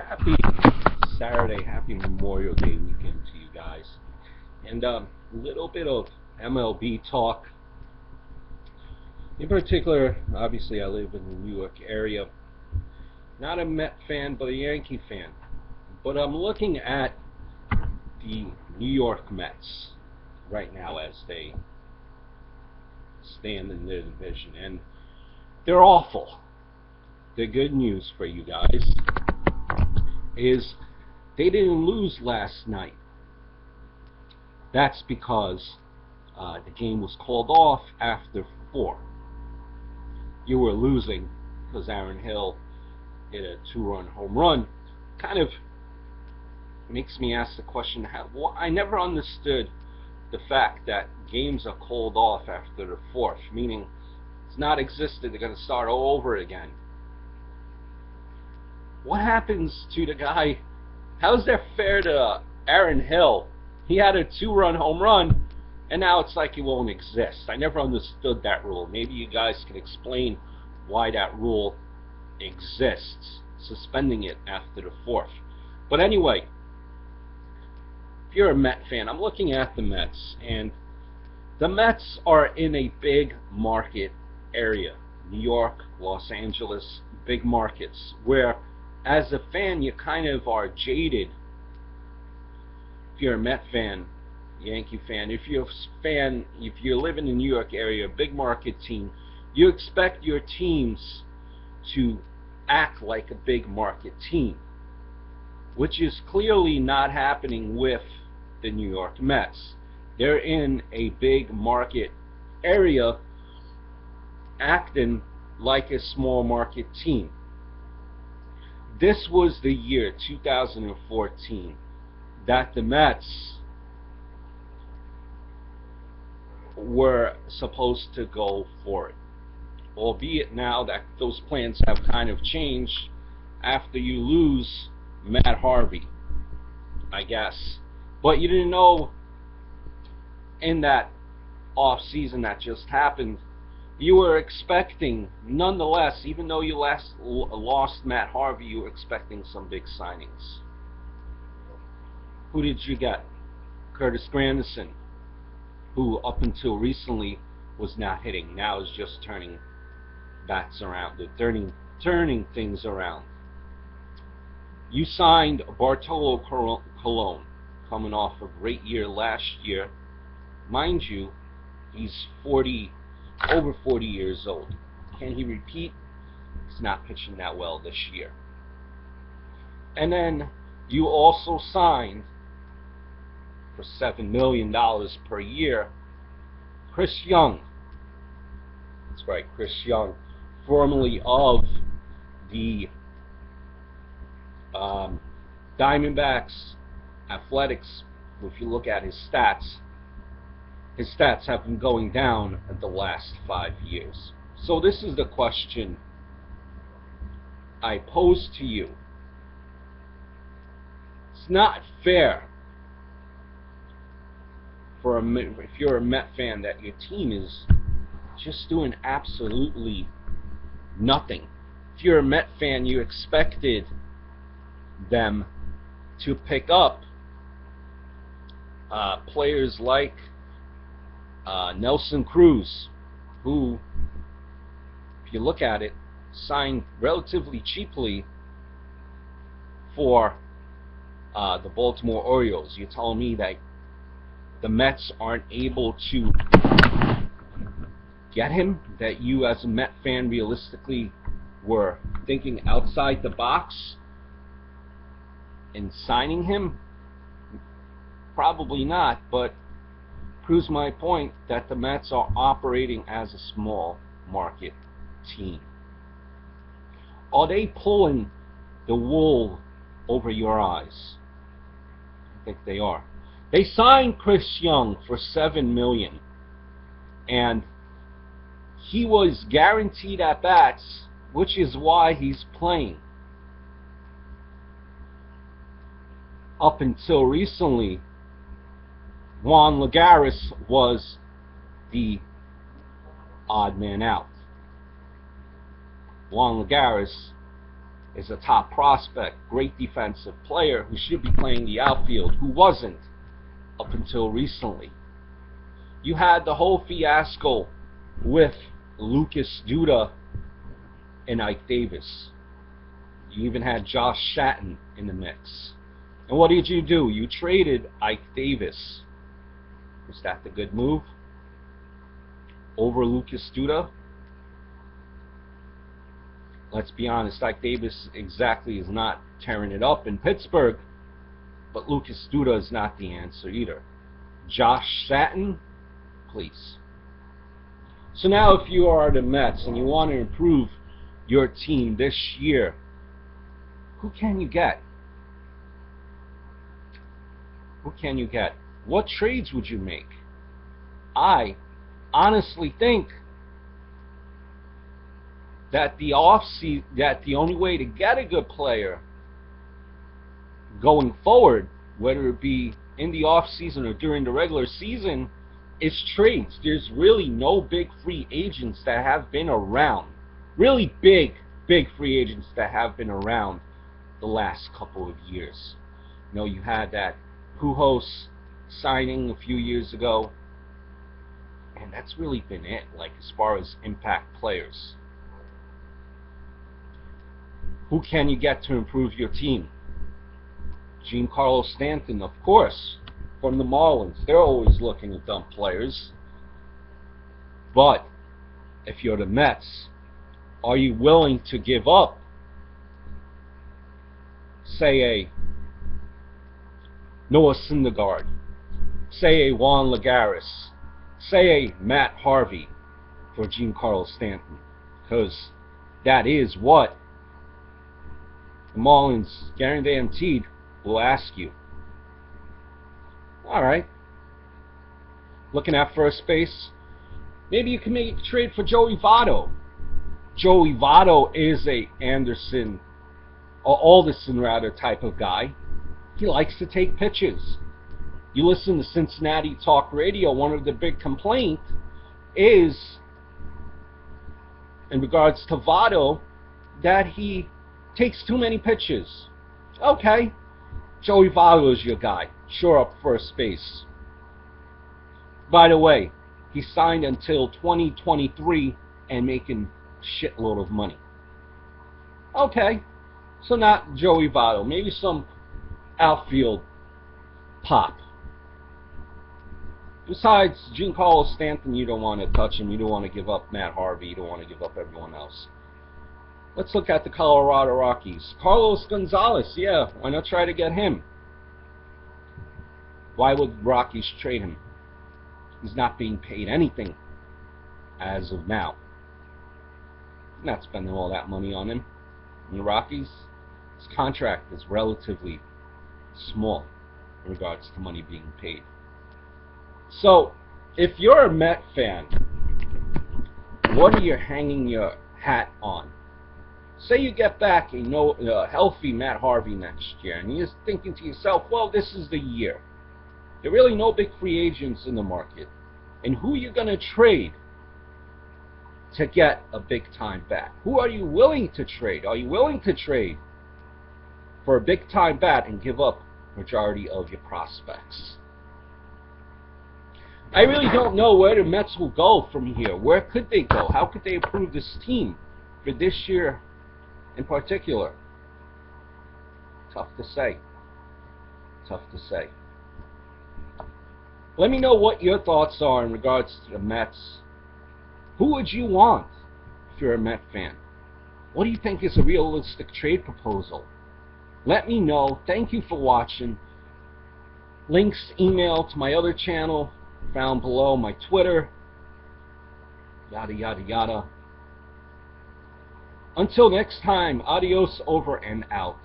Happy Saturday, happy Memorial Day weekend to you guys. And a little bit of MLB talk. In particular, obviously I live in the New York area. Not a Met fan, but a Yankee fan. But I'm looking at the New York Mets right now as they stand in their division. And they're awful. The good news for you guys is they didn't lose last night. That's because the game was called off after 4. You were losing because Aaron Hill hit a 2-run home run. Kind of makes me ask the question, I never understood the fact that games are called off after the 4th, meaning it's not existed, they're going to start all over again. What happens to the guy? How is that fair to Aaron Hill? He had a 2-run home run, and now it's like it won't exist. I never understood that rule. Maybe you guys can explain why that rule exists, suspending it after the 4th. But anyway, if you're a Met fan, I'm looking at the Mets, and the Mets are in a big market area. New York, Los Angeles, big markets, where as a fan you kind of are jaded. If you're a Met fan, Yankee fan, if you live in the New York area, a big market team, you expect your teams to act like a big market team, which is clearly not happening with the New York Mets. They're in a big market area acting like a small market team. This was the year 2014 that the Mets were supposed to go for it, albeit now that those plans have kind of changed after you lose Matt Harvey, I guess. But you didn't know in that off season that just happened, you were expecting, nonetheless, even though you lost Matt Harvey, you were expecting some big signings. Who did you get? Curtis Granderson, who up until recently was not hitting, now is just turning bats around, turning things around. You signed Bartolo Colon, coming off a great year last year. Mind you, he's over 40 years old. Can he repeat? He's not pitching that well this year. And then you also signed for $7 million per year Chris Young. That's right, Chris Young, formerly of the Diamondbacks Athletics. If you look at his stats have been going down the last 5 years. So this is the question I pose to you. It's not fair if you're a Met fan that your team is just doing absolutely nothing. If you're a Met fan, you expected them to pick up players like Nelson Cruz, who, if you look at it, signed relatively cheaply for the Baltimore Orioles. You're telling me that the Mets aren't able to get him? That you as a Met fan realistically were thinking outside the box in signing him? Probably not, but proves my point that the Mets are operating as a small market team. Are they pulling the wool over your eyes? I think they are. They signed Chris Young for $7 million, and he was guaranteed at bats, which is why he's playing. Up until recently, Juan Lagares was the odd man out. Juan Lagares is a top prospect, great defensive player who should be playing the outfield, who wasn't up until recently. You had the whole fiasco with Lucas Duda and Ike Davis. You even had Josh Shatton in the mix. And what did you do? You traded Ike Davis. Was that the good move? Over Lucas Duda? Let's be honest, Ike Davis exactly is not tearing it up in Pittsburgh, but Lucas Duda is not the answer either. Josh Shatton? Please. So now if you are the Mets and you want to improve your team this year, who can you get? Who can you get? What trades would you make? I honestly think that the only way to get a good player going forward, whether it be in the off season or during the regular season, is trades. There's really no big free agents that have been around. Really big free agents that have been around the last couple of years. You know, you had that Pujols signing a few years ago, and that's really been it, like as far as impact players. Who can you get to improve your team? Giancarlo Stanton, of course, from the Marlins. They're always looking at dumb players. But if you're the Mets, are you willing to give up, say, a Noah Syndergaard, say a Juan Lagares, say a Matt Harvey for Giancarlo Stanton? Because that is what the Marlins guaranteed will ask you. Alright. Looking at first base, maybe you can make a trade for Joey Votto. Joey Votto is a Anderson, or Alderson rather, type of guy. He likes to take pitches. You listen to Cincinnati Talk Radio, one of the big complaints is, in regards to Votto, that he takes too many pitches. Okay, Joey Votto is your guy. Shore up first base. By the way, he signed until 2023 and making a shitload of money. Okay, so not Joey Votto. Maybe some outfield pop. Besides Giancarlo Stanton, you don't want to touch him. You don't want to give up Matt Harvey. You don't want to give up everyone else. Let's look at the Colorado Rockies. Carlos Gonzalez, yeah, why not try to get him? Why would Rockies trade him? He's not being paid anything as of now. He's not spending all that money on him. And the Rockies, his contract is relatively small in regards to money being paid. So, if you're a Met fan, what are you hanging your hat on? Say you get back a healthy Matt Harvey next year, and you're thinking to yourself, well, this is the year. There are really no big free agents in the market. And who are you going to trade to get a big-time bat? Who are you willing to trade? Are you willing to trade for a big-time bat and give up majority of your prospects? I really don't know where the Mets will go from here. Where could they go? How could they improve this team for this year in particular? Tough to say. Tough to say. Let me know what your thoughts are in regards to the Mets. Who would you want if you're a Met fan? What do you think is a realistic trade proposal? Let me know. Thank you for watching. Links, email to my other channel found below, my Twitter, yada yada yada. Until next time, adios, over and out.